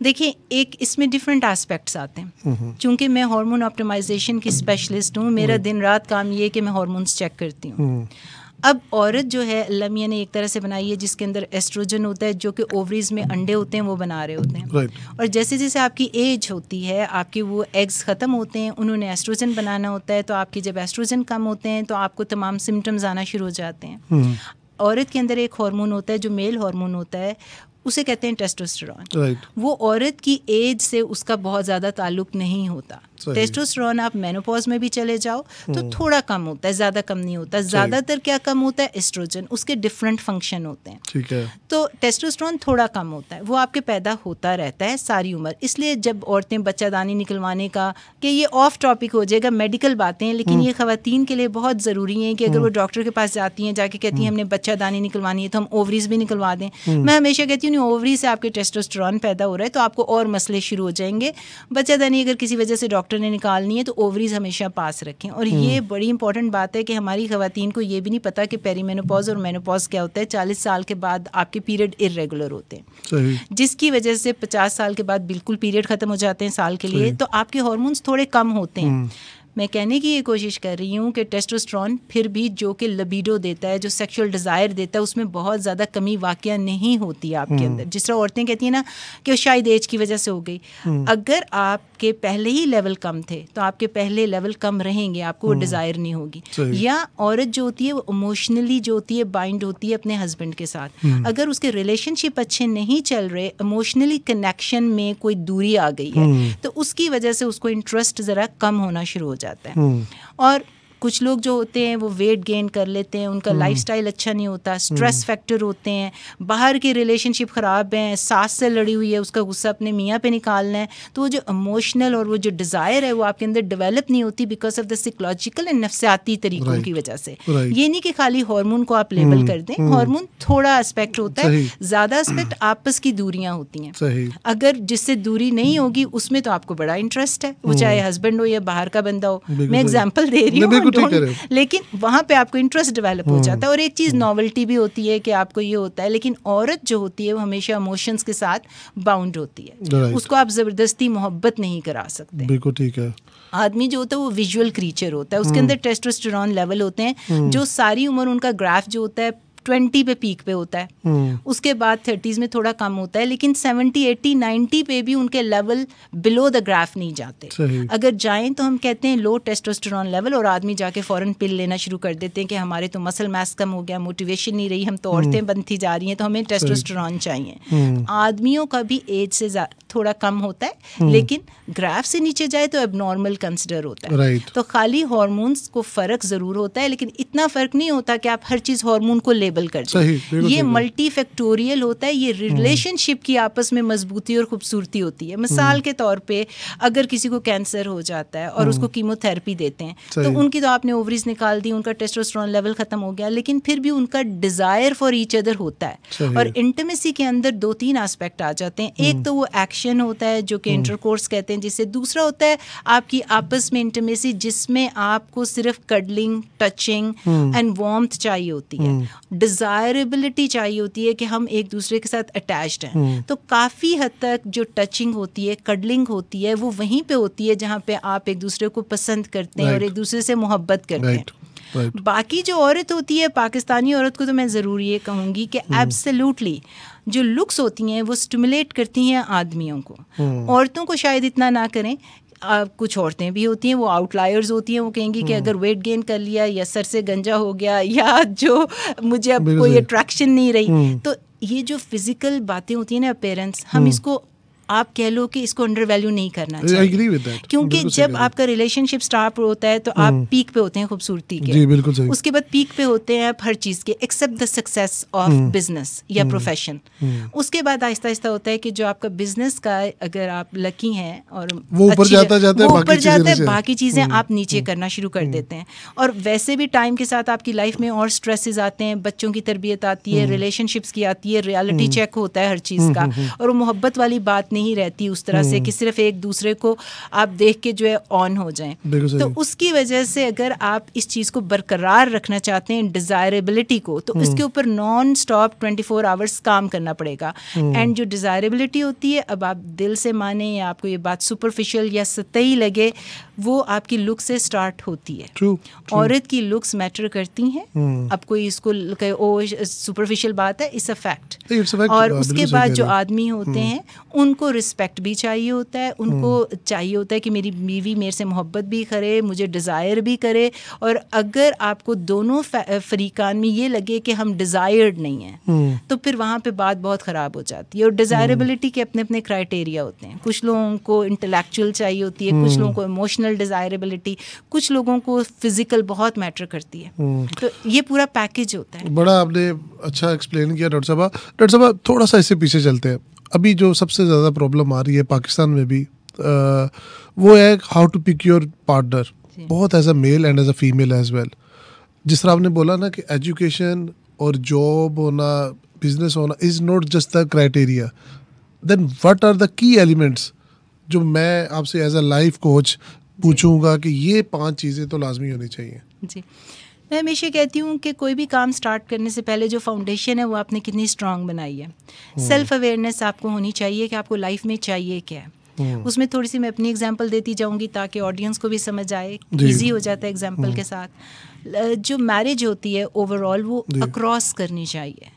देखिए, एक इसमें डिफरेंट एस्पेक्ट्स आते हैं। चूंकि मैं हार्मोन ऑप्टिमाइजेशन की स्पेशलिस्ट हूँ, मेरा दिन रात काम ये है कि मैं हार्मोन्स चेक करती हूँ। अब औरत जो है अल्लाह मियां ने एक तरह से बनाई है जिसके अंदर एस्ट्रोजन होता है, जो कि ओवरीज में अंडे होते हैं वो बना रहे होते हैं। और जैसे जैसे आपकी एज होती है, आपके वो एग्स ख़त्म होते हैं, उन्होंने एस्ट्रोजन बनाना होता है। तो आपकी जब एस्ट्रोजन कम होते हैं तो आपको तमाम सिम्टम्स आना शुरू हो जाते हैं। औरत के अंदर एक हार्मोन होता है जो मेल हार्मोन होता है, उसे कहते हैं टेस्टोस्टेरोन। वो औरत की एज से उसका बहुत ज़्यादा ताल्लुक नहीं होता। टेस्टोस्टेरोन आप मेनोपॉज में भी चले जाओ तो थोड़ा कम होता है, ज़्यादा कम नहीं होता। ज़्यादातर क्या कम होता है? एस्ट्रोजन। उसके डिफरेंट फंक्शन होते हैं। ठीक है। तो टेस्टोस्टेरोन थोड़ा कम होता है, वो आपके पैदा होता रहता है सारी उम्र। इसलिए जब औरतें बच्चादानी निकलवाने का, कि ये ऑफ टॉपिक हो जाएगा, मेडिकल बातें हैं, लेकिन ये ख़वातीन के लिए बहुत ज़रूरी है कि अगर वो डॉक्टर के पास जाती हैं, जाके कहती हैं हमने बच्चादानी निकलवानी है, तो हम ओवरीज भी निकलवा दें। मैं हमेशा कहती हूँ ओवरी से आपके टेस्टोस्टेरोन पैदा हो रहा है तो आपको और मसले शुरू हो जाएंगे। बच्चादानी अगर किसी वजह से डॉक्टर ने निकालनी है तो ओवरीज हमेशा पास रखें। और ये बड़ी इंपॉर्टेंट बात है कि हमारी ख़वातीन को ये भी नहीं पता कि पेरीमेनोपॉज और मेनोपॉज क्या होता है। 40 साल के बाद आपके पीरियड इर्रेगुलर होते हैं, जिसकी वजह से 50 साल के बाद बिल्कुल पीरियड ख़त्म हो जाते हैं साल के लिए। तो आपके हार्मोन्स थोड़े कम होते हैं। मैं कहने की ये कोशिश कर रही हूँ कि टेस्टोस्टेरोन फिर भी जो कि लिबिडो देता है, जो सेक्सुअल डिज़ायर देता है, उसमें बहुत ज़्यादा कमी वाक़या नहीं होती आपके अंदर। जिस तरह औरतें कहती हैं ना कि शायद एज की वजह से हो गई, अगर आपके पहले ही लेवल कम थे तो आपके पहले लेवल कम रहेंगे, आपको वो डिज़ायर नहीं होगी। या औरत जो होती है वो इमोशनली जो होती है बाइंड होती है अपने हस्बैंड के साथ। अगर उसके रिलेशनशिप अच्छे नहीं चल रहे, इमोशनली कनेक्शन में कोई दूरी आ गई है, तो उसकी वजह से उसको इंटरेस्ट ज़रा कम होना शुरू हो जाता है। और कुछ लोग जो होते हैं वो वेट गेन कर लेते हैं, उनका लाइफस्टाइल अच्छा नहीं होता, स्ट्रेस फैक्टर होते हैं, बाहर की रिलेशनशिप ख़राब है, सास से लड़ी हुई है, उसका गुस्सा अपने मियाँ पे निकालना है, तो वो जो इमोशनल और वो जो डिज़ायर है वो आपके अंदर डेवलप नहीं होती because of the psychological and नफ्सियाती तरीकों की वजह से। ये नहीं कि खाली हार्मोन को आप लेबल कर दें, हार्मोन थोड़ा एस्पेक्ट होता है, ज़्यादा एस्पेक्ट आपस की दूरियाँ होती हैं। अगर जिससे दूरी नहीं होगी उसमें तो आपको बड़ा इंटरेस्ट है, वो चाहे हस्बैंड हो या बाहर का बंदा हो। मैं एग्जाम्पल दे रही हूँ, लेकिन वहाँ पे आपको इंटरेस्ट डेवलप हो जाता है। और एक चीज़ नॉवेल्टी भी होती है कि आपको ये होता है, लेकिन औरत जो होती है वो हमेशा इमोशंस के साथ बाउंड होती है, उसको आप ज़बरदस्ती मोहब्बत नहीं करा सकते। बिल्कुल ठीक है। आदमी जो होता है वो विजुअल क्रीचर होता है, उसके अंदर टेस्टोस्टेरोन लेवल होते हैं जो सारी उम्र उनका ग्राफ जो होता है 20 पे पीक पे होता है, उसके बाद 30s में थोड़ा कम होता है, लेकिन 70, 80, 90 पे भी उनके लेवल बिलो द ग्राफ नहीं जाते। अगर जाएं तो हम कहते हैं लो टेस्टोस्टेरोन लेवल, और आदमी जाके फौरन पिल लेना शुरू कर देते हैं कि हमारे तो मसल मास कम हो गया, मोटिवेशन नहीं रही, हम तो औरतें बनती जा रही हैं, तो हमें टेस्टोस्टेरोन चाहिए। आदमियों का भी एज से थोड़ा कम होता है, लेकिन ग्राफ से नीचे जाए तो एबनॉर्मल कंसिडर होता है। तो खाली हार्मोन्स को फ़र्क ज़रूर होता है, लेकिन इतना फ़र्क नहीं होता कि आप हर चीज़ हार्मोन को लेबल कर दें। ये मल्टी फैक्टोरियल होता है, ये रिलेशनशिप की आपस में मजबूती और खूबसूरती होती है। मिसाल के तौर पे अगर किसी को कैंसर हो जाता है और उसको कीमोथेरेपी देते हैं, तो उनकी तो आपने ओवरीज निकाल दी, उनका टेस्टोस्टेरोन लेवल ख़त्म हो गया, लेकिन फिर भी उनका डिज़ायर फॉर ईच अदर होता है। और इंटीमेसी के अंदर 2-3 एस्पेक्ट आ जाते हैं। एक तो वो एक्शन होता है जो कि इंटरकोर्स कहते हैं, जिससे दूसरा होता है आपकी आपस में इंटीमेसी, जिसमें आपको सिर्फ कडलिंग, टचिंग एंड वार्मथ चाहिए होती है, डिज़ायरेबिलिटी चाहिए होती है कि हम एक दूसरे के साथ अटैच्ड हैं। तो काफ़ी हद तक जो टचिंग होती है, कडलिंग होती है, वो वहीं पे होती है जहाँ पे आप एक दूसरे को पसंद करते हैं और एक दूसरे से मोहब्बत करते हैं। बाकी जो औरत होती है, पाकिस्तानी औरत को तो मैं ज़रूर ये कहूँगी कि एब्सोल्युटली जो लुक्स होती हैं वो स्टिमुलेट करती हैं आदमियों को। औरतों को शायद इतना ना करें, कुछ औरतें भी होती हैं वो आउटलायर्स होती हैं, वो कहेंगी कि अगर वेट गेन कर लिया या सर से गंजा हो गया या जो मुझे अब कोई अट्रैक्शन नहीं रही, तो ये जो फिजिकल बातें होती हैं ना अपीयरेंस, हम इसको आप कह लो कि इसको अंडर वैल्यू नहीं करना चाहिए, क्योंकि जब आपका रिलेशनशिप स्टार्ट होता है तो आप पीक पे होते हैं खूबसूरती के, बिल्कुल सही। उसके बाद पीक पे होते हैं आप हर चीज़ के accept the success of business या प्रोफेशन। उसके बाद आहिस्ता आहिस्ता होता है कि जो आपका बिजनेस का, अगर आप लकी हैं और वो ऊपर जाता है, बाकी चीज़ें आप नीचे करना शुरू कर देते हैं। और वैसे भी टाइम के साथ आपकी लाइफ में और स्ट्रेसेस आते हैं, बच्चों की तरबियत आती है, रिलेशनशिप्स की आती है, रियलिटी चेक होता है हर चीज़ का, और वो मोहब्बत वाली बात नहीं रहती उस तरह से कि सिर्फ एक दूसरे को आप देख के जो है ऑन हो जाएं। तो उसकी वजह से अगर आप इस चीज़ को बरकरार रखना चाहते हैं, डिज़ायरेबिलिटी को, तो इसके ऊपर नॉन स्टॉप 24 आवर्स काम करना पड़ेगा। एंड जो डिज़ायरेबिलिटी होती है, अब आप दिल से माने या आपको ये बात सुपरफिशियल या सतही लगे, वो आपकी लुक से स्टार्ट होती है। औरत की लुक्स मैटर करती हैं। अब कोई इसको कहे ओ सुपरफिशियल बात है, इट्स अ फैक्ट। और उसके बाद जो आदमी होते हैं उनको रिस्पेक्ट भी चाहिए होता है, उनको चाहिए होता है कि मेरी बीवी मेरे से मोहब्बत भी करे, मुझे डिज़ायर भी करे। और अगर आपको दोनों फरीकान में ये लगे कि हम डिज़ायर्ड नहीं हैं, तो फिर वहाँ पे बात बहुत ख़राब हो जाती है। और डिज़ायरेबिलिटी के अपने अपने क्राइटेरिया होते हैं। कुछ लोगों को इंटेलेक्चुअल चाहिए होती है, कुछ लोगों को इमोशनल डिज़ायरेबिलिटी, कुछ लोगों को फिजिकल बहुत मैटर करती है। तो ये पूरा पैकेज होता है। बड़ा आपने अच्छा एक्सप्लेन किया डॉक्टर साहब। डॉक्टर साहब थोड़ा सा इससे पीछे चलते हैं। अभी जो सबसे ज़्यादा प्रॉब्लम आ रही है पाकिस्तान में भी, वो है how to pick your partner, बहुत as a male and as a female as well. जिस तरह आपने बोला ना कि एजुकेशन और जॉब होना, बिजनेस होना is not just the criteria, then what are the key elements जो मैं आपसे एज अ लाइफ कोच पूछूंगा कि ये 5 चीज़ें तो लाजमी होनी चाहिए? जी, मैं हमेशा कहती हूँ कि कोई भी काम स्टार्ट करने से पहले जो फाउंडेशन है वो आपने कितनी स्ट्रांग बनाई है। सेल्फ अवेयरनेस आपको होनी चाहिए कि आपको लाइफ में चाहिए क्या है। उसमें थोड़ी सी मैं अपनी एग्जांपल देती जाऊंगी ताकि ऑडियंस को भी समझ आए, इजी हो जाता है एग्जांपल के साथ। जो मैरिज होती है ओवरऑल वो अक्रॉस करनी चाहिए,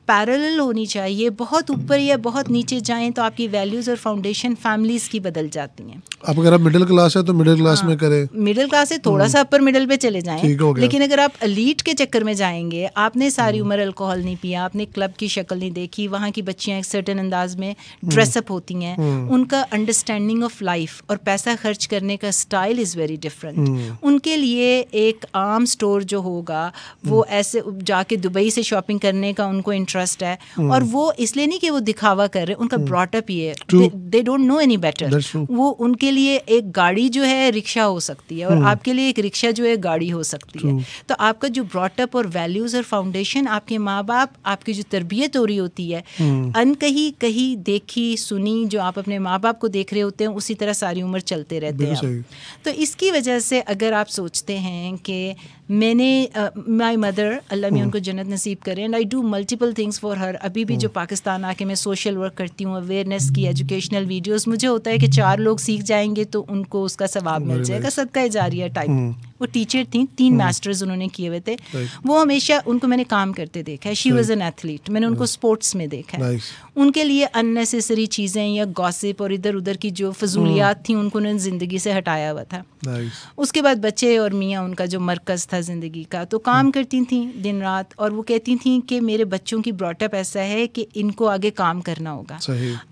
पैरेलल होनी चाहिए। बहुत ऊपर या बहुत नीचे जाएं तो आपकी वैल्यूज़ और फाउंडेशन फैमिलीज़ की बदल जाती हैं। अब अगर आप मिडिल क्लास है तो मिडिल क्लास में करें, मिडिल क्लास से थोड़ा सा अपर मिडिल पे चले जाएं। लेकिन अगर आप एलीट के चक्कर में जाएंगे, आपने सारी उम्र अल्कोहल नहीं पिया, आपने क्लब की शक्ल नहीं देखी, वहाँ की बच्चियाँ एक सर्टेन अंदाज में ड्रेसअप होती हैं, उनका अंडरस्टैंडिंग ऑफ लाइफ और पैसा खर्च करने का स्टाइल इज़ वेरी डिफरेंट। उनके लिए एक आम स्टोर जो होगा वो ऐसे जाके दुबई से शॉपिंग करने का उनको इंटरेस्ट है। और वो इसलिए नहीं कि वो दिखावा कर रहे, उनका ब्रॉटअप ही है, they don't know any better. वो उनके लिए एक गाड़ी जो है रिक्शा हो सकती है और आपके लिए एक रिक्शा जो है गाड़ी हो सकती है। तो आपका जो ब्रॉटअप और वैल्यूज़ और फाउंडेशन, आपके माँ बाप, आपकी जो तरबियत हो रही होती है, अनकही कहीं देखी सुनी जो आप अपने माँ बाप को देख रहे होते हैं, उसी तरह सारी उम्र चलते रहते हैं। तो इसकी वजह से अगर आप सोचते हैं कि मैंने माई मदर, अल्लाह में उनको जन्नत नसीब करें, and I do multiple things for her. अभी भी जो पाकिस्तान आके मैं सोशल वर्क करती हूँ, अवेयरनेस की, एजुकेशनल वीडियोस, मुझे होता है कि 4 लोग सीख जाएंगे तो उनको उसका सवाब मिल जाएगा, सदका जारिया टाइप। वो टीचर थी, 3 मास्टर्स उन्होंने किए हुए थे। वो हमेशा उनको मैंने काम करते देखा है। शी वॉज एन एथलीट, मैंने उनको स्पोर्ट्स में देखा है। उनके लिए अननेसेसरी चीज़ें या गॉसिप और इधर उधर की जो फजूलियात थी उनको उन्होंने ज़िंदगी से हटाया हुआ था। उसके बाद बच्चे और मियाँ उनका जो मरकज़ था ज़िंदगी का, तो काम करती थी दिन रात। और वो कहती थी कि मेरे बच्चों की ब्रॉटअप ऐसा है कि इनको आगे काम करना होगा।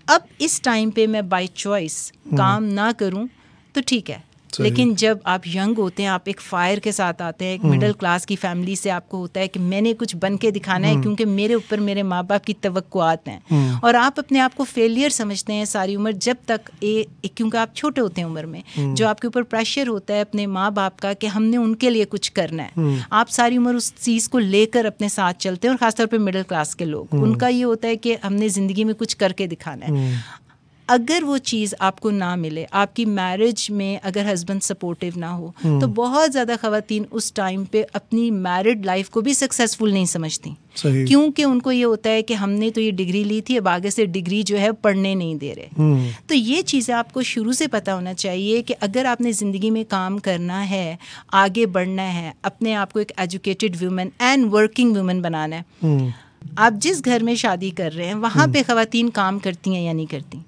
अब इस टाइम पे मैं बाय चॉइस काम ना करूँ तो ठीक है, लेकिन जब आप यंग होते हैं, आप एक फायर के साथ आते हैं, एक मिडिल क्लास की फैमिली से, आपको होता है कि मैंने कुछ बन के दिखाना है क्योंकि मेरे ऊपर मेरे माँ बाप की तवक्कुआत हैं। और आप अपने आप को फेलियर समझते हैं सारी उम्र, जब तक क्योंकि आप छोटे होते हैं उम्र में, जो आपके ऊपर प्रेशर होता है अपने माँ बाप का कि हमने उनके लिए कुछ करना है, आप सारी उम्र उस चीज़ को लेकर अपने साथ चलते हैं। और ख़ासतौर पर मिडिल क्लास के लोग, उनका ये होता है कि हमने ज़िंदगी में कुछ करके दिखाना है। अगर वो चीज़ आपको ना मिले, आपकी मैरिज में अगर हस्बैंड सपोर्टिव ना हो, तो बहुत ज़्यादा ख़वातीन उस टाइम पे अपनी मैरिड लाइफ को भी सक्सेसफुल नहीं समझती, क्योंकि उनको ये होता है कि हमने तो ये डिग्री ली थी, अब आगे से डिग्री जो है पढ़ने नहीं दे रहे। तो ये चीज़ें आपको शुरू से पता होना चाहिए कि अगर आपने ज़िंदगी में काम करना है, आगे बढ़ना है, अपने आप को एक educated women and working women बनाना है। आप जिस घर में शादी कर रहे हैं वहाँ पे ख़वातीन काम करती हैं या नहीं करती?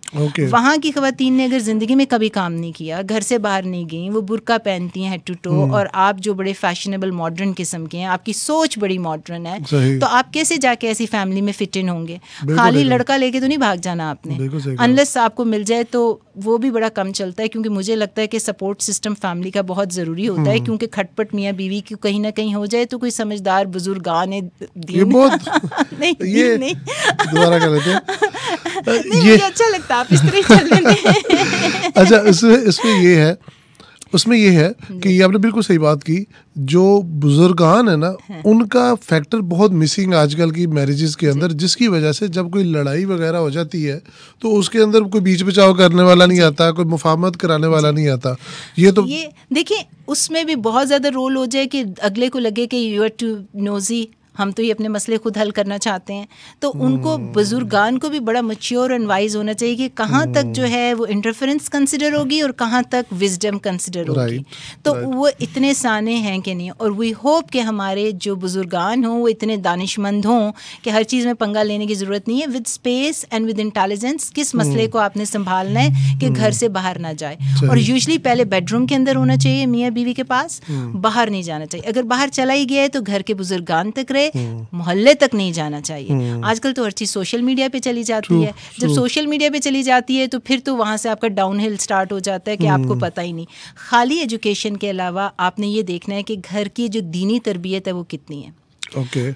वहाँ की ख़वातीन ने अगर ज़िंदगी में कभी काम नहीं किया, घर से बाहर नहीं गई, वो बुर्का पहनती हैं हेड टू टो, और आप जो बड़े फैशनेबल मॉडर्न किस्म के हैं, आपकी सोच बड़ी मॉडर्न है, तो आप कैसे जाके ऐसी फैमिली में फिट इन होंगे? खाली लड़का लेके तो नहीं भाग जाना आपने, अनलेस आपको मिल जाए तो वो भी बड़ा कम चलता है। क्योंकि मुझे लगता है कि सपोर्ट सिस्टम फैमिली का बहुत ज़रूरी होता है, क्योंकि खटपट मियाँ बीवी की कहीं ना कहीं हो जाए तो कोई समझदार बुजुर्गान नहीं दोबारा कर लेते हैं। ये अच्छा लगता है, आप इस तरह चल लेते हैं। अच्छा, इसमें ये है, उसमें ये है कि ये आपने बिल्कुल सही बात की, जो बुजुर्गान है ना, उनका फैक्टर बहुत मिसिंग आजकल की मैरिजेस के अंदर, जिसकी वजह से जब कोई लड़ाई वगैरह हो जाती है तो उसके अंदर कोई बीच बचाव करने वाला नहीं आता, कोई मुफाहमत कराने वाला नहीं आता। ये देखिए उसमें भी बहुत ज़्यादा रोल हो जाए कि अगले को लगे कि यू आर टू नोजी, हम तो ये अपने मसले खुद हल करना चाहते हैं। तो उनको बुजुर्गान को भी बड़ा मैच्योर एंड वाइज होना चाहिए कि कहाँ तक जो है वो इंटरफेरेंस कंसिडर होगी और कहाँ तक विजडम कंसिडर होगी। तो वो इतने साने हैं कि नहीं, और वी होप कि हमारे जो बुजुर्गान हों वो इतने दानिशमंद हों कि हर चीज़ में पंगा लेने की ज़रूरत नहीं है। With space and with intelligence किस मसले को आपने संभालना है कि घर से बाहर ना जाए। और यूजली पहले बेडरूम के अंदर होना चाहिए मियाँ बीवी के पास, बाहर नहीं जाना चाहिए। अगर बाहर चला ही गया है तो घर के बुजुर्गान तक रहे, मोहल्ले तक नहीं जाना चाहिए। आजकल तो हर चीज सोशल मीडिया पे चली जाती है। जब सोशल मीडिया पे चली जाती है तो फिर तो वहां से आपका डाउनहिल स्टार्ट हो जाता है कि आपको पता ही नहीं। खाली एजुकेशन के अलावा आपने ये देखना है कि घर की जो दीनी तरबियत है वो कितनी है।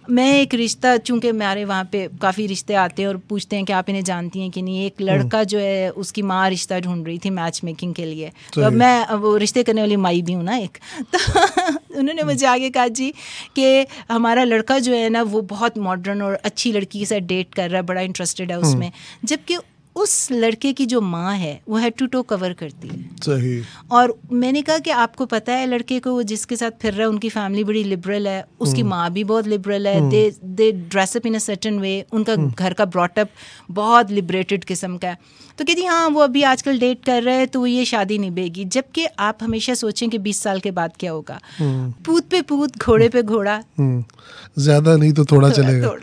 मैं एक रिश्ता, चूंकि हमारे वहाँ पे काफ़ी रिश्ते आते हैं और पूछते हैं कि आप इन्हें जानती हैं कि नहीं। एक लड़का जो है उसकी माँ रिश्ता ढूंढ रही थी मैच मेकिंग के लिए, तो अब मैं वो रिश्ते करने वाली माई भी हूँ ना एक, तो उन्होंने मुझे आगे कहा जी कि हमारा लड़का जो है ना वो बहुत मॉडर्न और अच्छी लड़की के साथ डेट कर रहा है, बड़ा इंटरेस्टेड है उसमें, जबकि उस लड़के की जो माँ है वो हेड टू टो कवर करती है। सही। और मैंने कहा कि आपको पता है लड़के को वो जिसके साथ फिर रहा है उनकी फैमिली बड़ी लिबरल है, उसकी माँ भी बहुत लिबरल है, दे dress up in a certain way, उनका घर का ब्रॉटअप बहुत लिबरेटेड किस्म का है। तो कहती हाँ वो अभी आजकल डेट कर रहे हैं तो ये शादी निभेगी। जबकि आप हमेशा सोचें कि 20 साल के बाद क्या होगा। पूत पे पूत, घोड़े पे घोड़ा, ज्यादा नहीं तो थोड़ा चलेगा,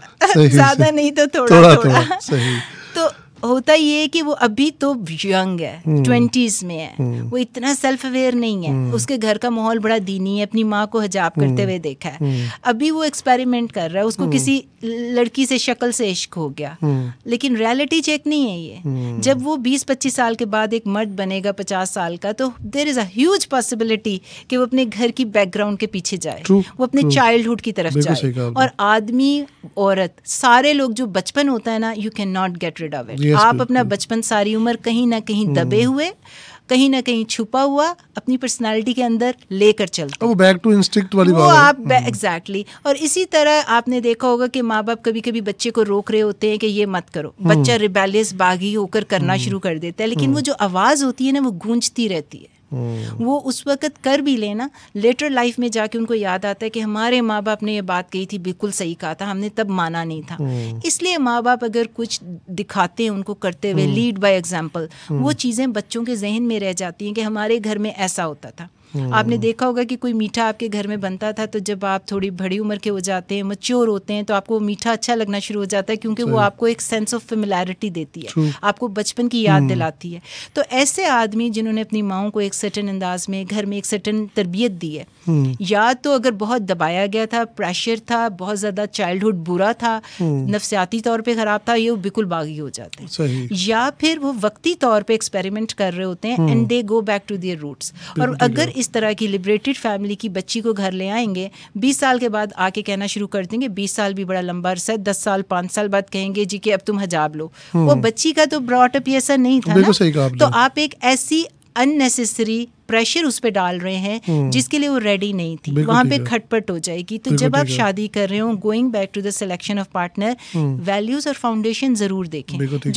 ज्यादा नहीं तो थोड़ा। सही। तो होता ये है कि वो अभी तो यंग है, 20s में है, वो इतना सेल्फ अवेयर नहीं है। उसके घर का माहौल बड़ा दीनी है, अपनी माँ को हिजाब करते हुए देखा है। अभी वो एक्सपेरिमेंट कर रहा है, उसको किसी लड़की से शक्ल से इश्क हो गया, लेकिन रियलिटी चेक नहीं है ये। जब वो 20-25 साल के बाद एक मर्द बनेगा 50 साल का, तो there is a huge possibility कि वो अपने घर की बैकग्राउंड के पीछे जाए, वो अपने चाइल्डहुड की तरफ जाए। और आदमी औरत सारे लोग, जो बचपन होता है ना, you can not get rid of it. आप अपना बचपन सारी उम्र कहीं ना कहीं दबे हुए, कहीं ना कहीं छुपा हुआ अपनी पर्सनालिटी के अंदर लेकर चलते, वो बैक टू इंस्टिंक्ट वाली बात है। आप एग्जैक्टली। और इसी तरह आपने देखा होगा कि माँ बाप कभी कभी बच्चे को रोक रहे होते हैं कि ये मत करो, बच्चा रिबेलियस बागी होकर करना शुरू कर देता है, लेकिन वो जो आवाज़ होती है ना वो गूंजती रहती है। वो उस वक्त कर भी लेना, लेटर लाइफ में जाके उनको याद आता है कि हमारे माँ बाप ने ये बात कही थी, बिल्कुल सही कहा था, हमने तब माना नहीं था। इसलिए माँ बाप अगर कुछ दिखाते हैं उनको करते हुए, लीड बाय एग्जाम्पल, वो चीज़ें बच्चों के जहन में रह जाती हैं कि हमारे घर में ऐसा होता था। आपने देखा होगा कि कोई मीठा आपके घर में बनता था, तो जब आप थोड़ी बड़ी उम्र के हो जाते हैं, मैच्योर होते हैं, तो आपको मीठा अच्छा लगना शुरू हो जाता है, क्योंकि वो आपको एक सेंस ऑफ फेमिलैरिटी देती है, आपको बचपन की याद दिलाती है। तो ऐसे आदमी जिन्होंने अपनी माओं को एक सर्टेन अंदाज में घर में एक सर्टेन तरबियत दी है, या तो अगर बहुत दबाया गया था, प्रेशर था, बहुत ज़्यादा चाइल्डहुड बुरा था, नफसियाती तौर पर ख़राब था, ये बिल्कुल बागी हो जाते हैं। या फिर वो वक्ती तौर पर एक्सपेरिमेंट कर रहे होते हैं and they go back to their roots. और अगर इस तरह की लिबरेटेड फैमिली की बच्ची को घर ले आएंगे, 20 साल के बाद आके कहना शुरू कर देंगे, 20 साल भी बड़ा लंबा अरसा है, 10 साल 5 साल बाद कहेंगे जी कि अब तुम हिजाब लो। वो बच्ची का तो ब्रॉटअप ऐसा नहीं था ना, तो आप एक ऐसी अननेसेसरी प्रेशर उस पर डाल रहे हैं जिसके लिए वो रेडी नहीं थी, वहाँ पे खटपट हो जाएगी। तो जब आप शादी कर रहे हो, going back to the selection of partner, values और फाउंडेशन जरूर देखें।